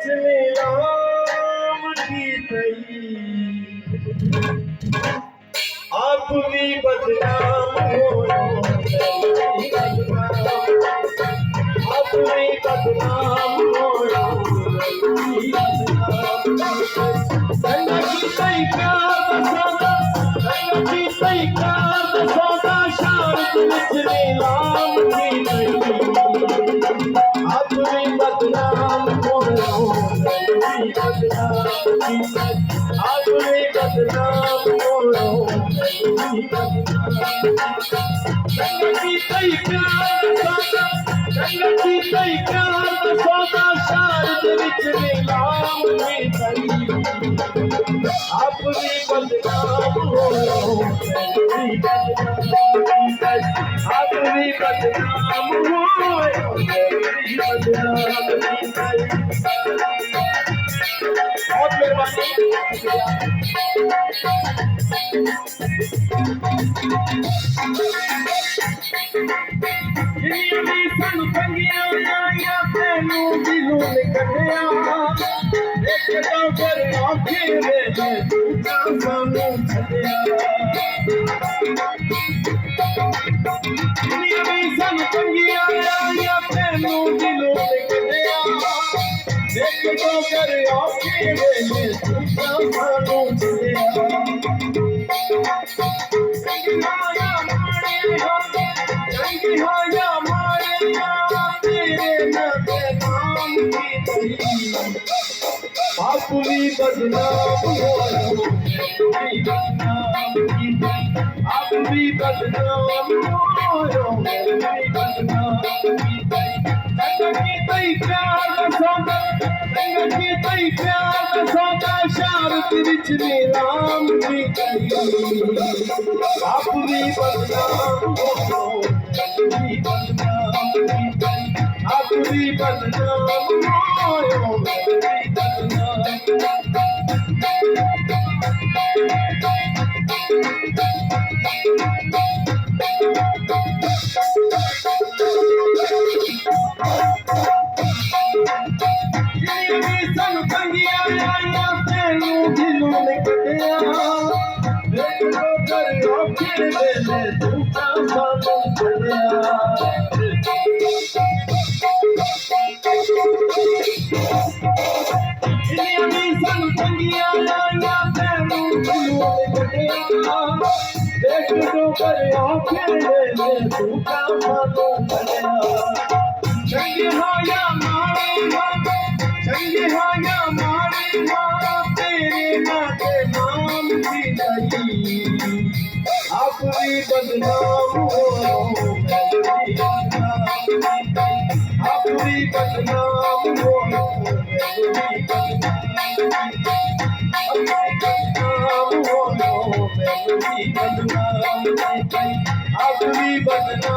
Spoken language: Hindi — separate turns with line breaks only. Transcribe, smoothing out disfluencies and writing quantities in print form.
विच नीलाम की थई आप भी बदनाम होयो आप भी बदनाम होयो संग की सही प्यार सौदा संग की सही प्यार सौदा शारद विच नीलाम की थई आप भी बदनाम होयो आप भी बदनाम होयो संगति सही प्यार सौदा संगति सही प्यार सौदा शारद विच नीलाम की थई आप भी बदनाम होयो आप भी बदनाम होयो बहुत मेहरबानी सानू तंगिया आया तेनू दिलों ने कटिया एक तो कर आंखें वे तू सानू छड़िया सानू तंगिया आया तेनू दिलों ने कटिया एक तो कर आंखें वे तू सानू छड़िया आप भी बदनाम होयो आप भी बदनाम होयो संगति तई प्यार सौदा संगति तई प्यार सौदा शारद विच नीलाम की थई आप भी बदनाम होयो आप भी बदनाम होयो सानू तंगिया आया तेनू दिलों ने कटिया देख लो कर आंखें वेले तू सानू छड़िया सानू तंगिया आया तेनू दिलों ने कटिया देख लो कर आंखें वेले तू सानू छड़िया चंगी हो या माड़ी हो चंगी हो या माड़ी हो तेरे नाते नाम की थई आप भी बदनाम होयो आप भी बदनाम होयो आप भी बदनाम होयो मैं भी बदनाम